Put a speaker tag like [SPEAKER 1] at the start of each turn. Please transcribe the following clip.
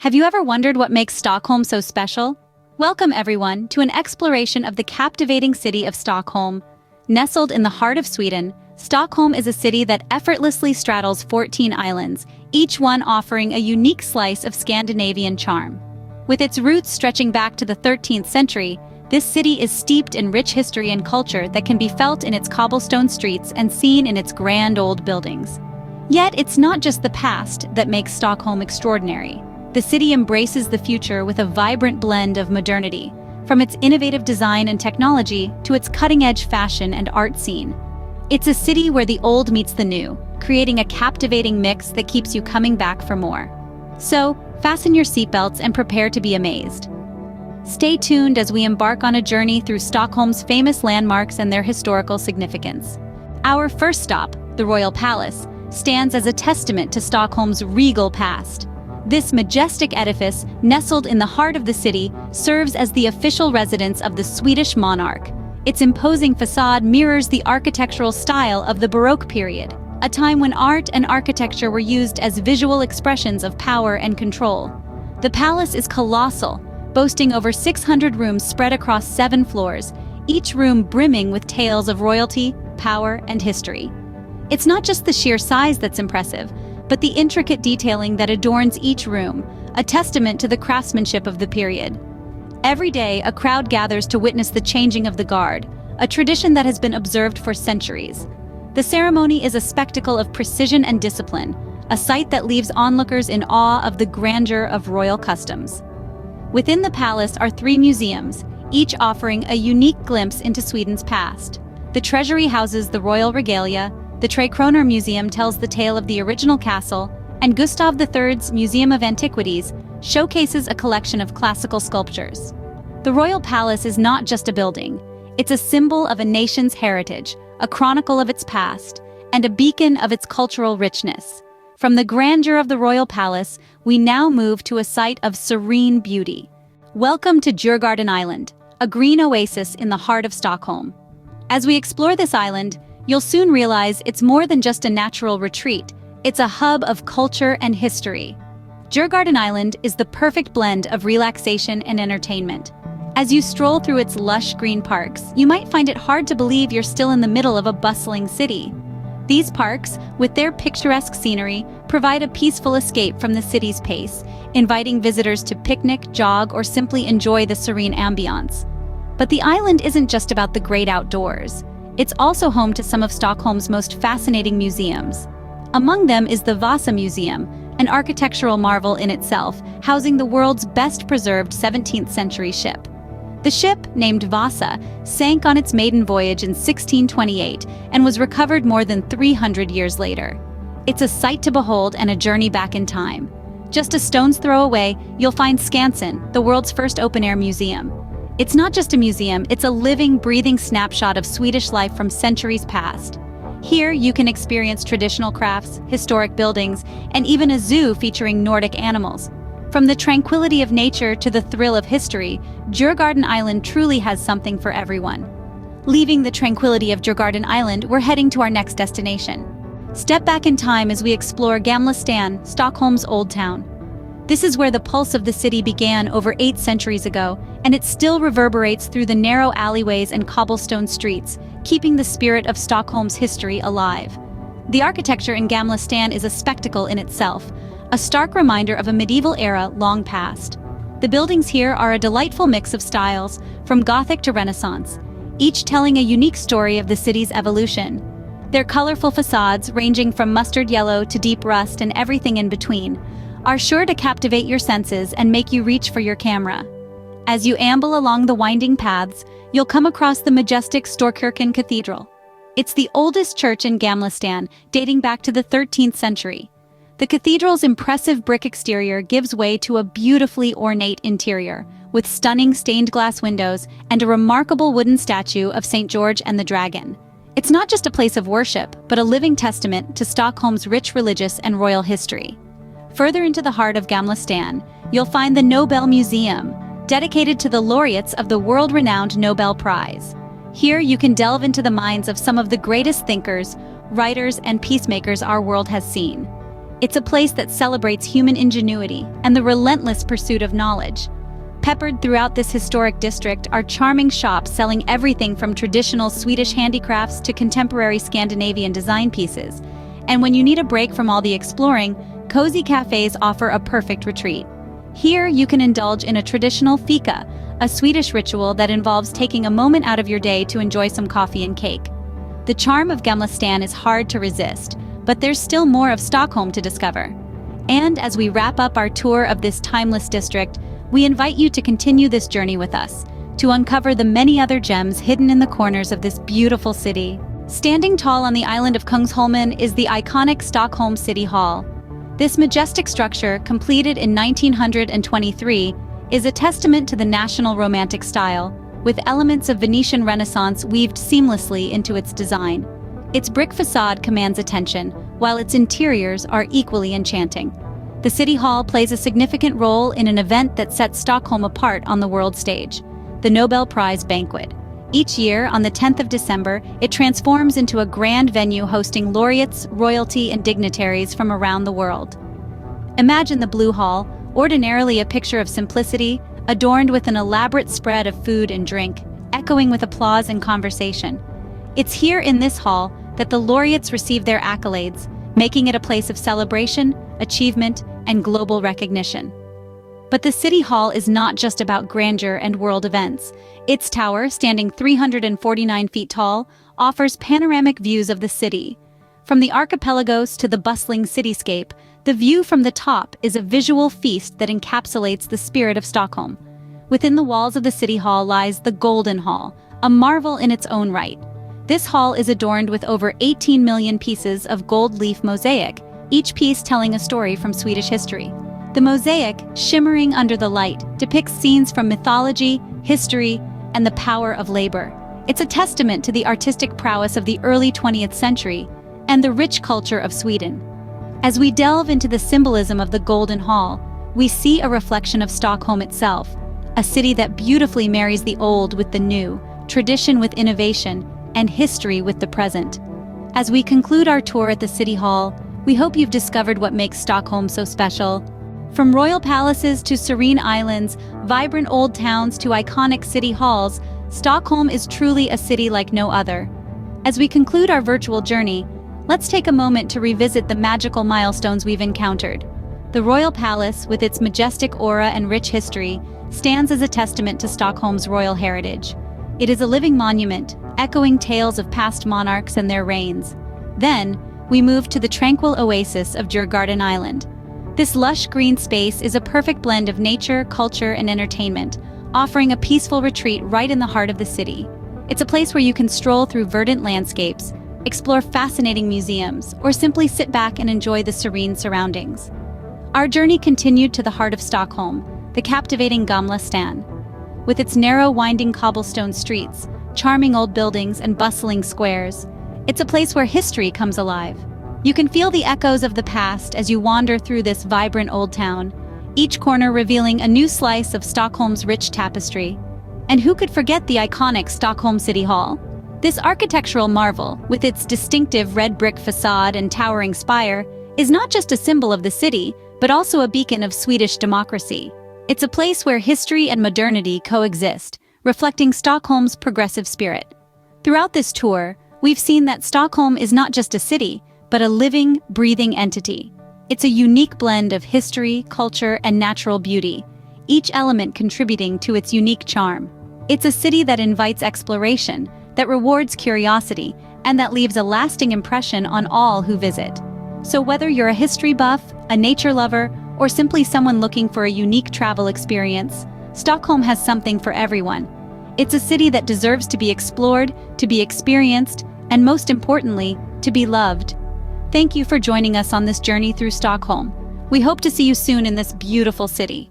[SPEAKER 1] Have you ever wondered what makes Stockholm so special? Welcome everyone to an exploration of the captivating city of Stockholm. Nestled in the heart of Sweden, Stockholm is a city that effortlessly straddles 14 islands, each one offering a unique slice of Scandinavian charm. With its roots stretching back to the 13th century, this city is steeped in rich history and culture that can be felt in its cobblestone streets and seen in its grand old buildings. Yet it's not just the past that makes Stockholm extraordinary. The city embraces the future with a vibrant blend of modernity, from its innovative design and technology to its cutting-edge fashion and art scene. It's a city where the old meets the new, creating a captivating mix that keeps you coming back for more. So, fasten your seatbelts and prepare to be amazed. Stay tuned as we embark on a journey through Stockholm's famous landmarks and their historical significance. Our first stop, the Royal Palace, stands as a testament to Stockholm's regal past. This majestic edifice, nestled in the heart of the city, serves as the official residence of the Swedish monarch. Its imposing facade mirrors the architectural style of the Baroque period, a time when art and architecture were used as visual expressions of power and control. The palace is colossal, boasting over 600 rooms spread across 7 floors, each room brimming with tales of royalty, power, and history. It's not just the sheer size that's impressive, but the intricate detailing that adorns each room, a testament to the craftsmanship of the period. Every day, a crowd gathers to witness the changing of the guard, a tradition that has been observed for centuries. The ceremony is a spectacle of precision and discipline, a sight that leaves onlookers in awe of the grandeur of royal customs. Within the palace are 3 museums, each offering a unique glimpse into Sweden's past. The treasury houses the royal regalia, the Tre Kronor Museum tells the tale of the original castle, and Gustav III's Museum of Antiquities showcases a collection of classical sculptures. The Royal Palace is not just a building, it's a symbol of a nation's heritage, a chronicle of its past, and a beacon of its cultural richness. From the grandeur of the Royal Palace, we now move to a site of serene beauty. Welcome to Djurgården Island, a green oasis in the heart of Stockholm. As we explore this island, you'll soon realize it's more than just a natural retreat, it's a hub of culture and history. Djurgården Island is the perfect blend of relaxation and entertainment. As you stroll through its lush green parks, you might find it hard to believe you're still in the middle of a bustling city. These parks, with their picturesque scenery, provide a peaceful escape from the city's pace, inviting visitors to picnic, jog, or simply enjoy the serene ambiance. But the island isn't just about the great outdoors. It's also home to some of Stockholm's most fascinating museums. Among them is the Vasa Museum, an architectural marvel in itself, housing the world's best-preserved 17th-century ship. The ship, named Vasa, sank on its maiden voyage in 1628 and was recovered more than 300 years later. It's a sight to behold and a journey back in time. Just a stone's throw away, you'll find Skansen, the world's first open-air museum. It's not just a museum, it's a living, breathing snapshot of Swedish life from centuries past. Here, you can experience traditional crafts, historic buildings, and even a zoo featuring Nordic animals. From the tranquility of nature to the thrill of history, Djurgården Island truly has something for everyone. Leaving the tranquility of Djurgården Island, we're heading to our next destination. Step back in time as we explore Gamla, Stockholm's old town. This is where the pulse of the city began over 8 centuries ago, and it still reverberates through the narrow alleyways and cobblestone streets, keeping the spirit of Stockholm's history alive. The architecture in Gamla is a spectacle in itself, a stark reminder of a medieval era long past. The buildings here are a delightful mix of styles, from Gothic to Renaissance, each telling a unique story of the city's evolution. Their colorful facades, ranging from mustard yellow to deep rust and everything in between, are sure to captivate your senses and make you reach for your camera. As you amble along the winding paths, you'll come across the majestic �𝐿𝐼𝐒 Cathedral. It's the oldest church in Gamla, dating back to the 13th century. The cathedral's impressive brick exterior gives way to a beautifully ornate interior, with stunning stained glass windows and a remarkable wooden statue of St. George and the Dragon. It's not just a place of worship, but a living testament to Stockholm's rich religious and royal history. Further into the heart of Gamla, you'll find the Nobel Museum, dedicated to the laureates of the world-renowned Nobel Prize. Here you can delve into the minds of some of the greatest thinkers, writers, and peacemakers our world has seen. It's a place that celebrates human ingenuity and the relentless pursuit of knowledge. Peppered throughout this historic district are charming shops selling everything from traditional Swedish handicrafts to contemporary Scandinavian design pieces. And when you need a break from all the exploring, cozy cafes offer a perfect retreat. Here, you can indulge in a traditional fika, a Swedish ritual that involves taking a moment out of your day to enjoy some coffee and cake. The charm of Gamla stan is hard to resist, but there's still more of Stockholm to discover. And as we wrap up our tour of this timeless district, we invite you to continue this journey with us, to uncover the many other gems hidden in the corners of this beautiful city. Standing tall on the island of �𝐿𝐼𝐒 is the iconic Stockholm City Hall. This majestic structure, completed in 1923, is a testament to the national romantic style, with elements of Venetian Renaissance weaved seamlessly into its design. Its brick facade commands attention, while its interiors are equally enchanting. The City Hall plays a significant role in an event that sets Stockholm apart on the world stage, the Nobel Prize Banquet. Each year, on the 10th of December, it transforms into a grand venue hosting laureates, royalty, and dignitaries from around the world. Imagine the Blue Hall, ordinarily a picture of simplicity, adorned with an elaborate spread of food and drink, echoing with applause and conversation. It's here in this hall that the laureates receive their accolades, making it a place of celebration, achievement, and global recognition. But the City Hall is not just about grandeur and world events. Its tower, standing 349 feet tall, offers panoramic views of the city. From the archipelagos to the bustling cityscape, the view from the top is a visual feast that encapsulates the spirit of Stockholm. Within the walls of the City Hall lies the Golden Hall, a marvel in its own right. This hall is adorned with over 18 million pieces of gold leaf mosaic, each piece telling a story from Swedish history. The mosaic, shimmering under the light, depicts scenes from mythology, history, and the power of labor. It's a testament to the artistic prowess of the early 20th century and the rich culture of Sweden. As we delve into the symbolism of the Golden Hall, we see a reflection of Stockholm itself, a city that beautifully marries the old with the new, tradition with innovation, and history with the present. As we conclude our tour at the City Hall, we hope you've discovered what makes Stockholm so special. From royal palaces to serene islands, vibrant old towns to iconic city halls, Stockholm is truly a city like no other. As we conclude our virtual journey, let's take a moment to revisit the magical milestones we've encountered. The Royal Palace, with its majestic aura and rich history, stands as a testament to Stockholm's royal heritage. It is a living monument, echoing tales of past monarchs and their reigns. Then, we move to the tranquil oasis of Djurgården Island. This lush green space is a perfect blend of nature, culture, and entertainment, offering a peaceful retreat right in the heart of the city. It's a place where you can stroll through verdant landscapes, explore fascinating museums, or simply sit back and enjoy the serene surroundings. Our journey continued to the heart of Stockholm, the captivating Gamla stan. With its narrow, winding cobblestone streets, charming old buildings, and bustling squares, it's a place where history comes alive. You can feel the echoes of the past as you wander through this vibrant old town, each corner revealing a new slice of Stockholm's rich tapestry. And who could forget the iconic Stockholm City Hall? This architectural marvel, with its distinctive red brick facade and towering spire, is not just a symbol of the city, but also a beacon of Swedish democracy. It's a place where history and modernity coexist, reflecting Stockholm's progressive spirit. Throughout this tour, we've seen that Stockholm is not just a city, but a living, breathing entity. It's a unique blend of history, culture, and natural beauty, each element contributing to its unique charm. It's a city that invites exploration, that rewards curiosity, and that leaves a lasting impression on all who visit. So whether you're a history buff, a nature lover, or simply someone looking for a unique travel experience, Stockholm has something for everyone. It's a city that deserves to be explored, to be experienced, and most importantly, to be loved. Thank you for joining us on this journey through Stockholm. We hope to see you soon in this beautiful city.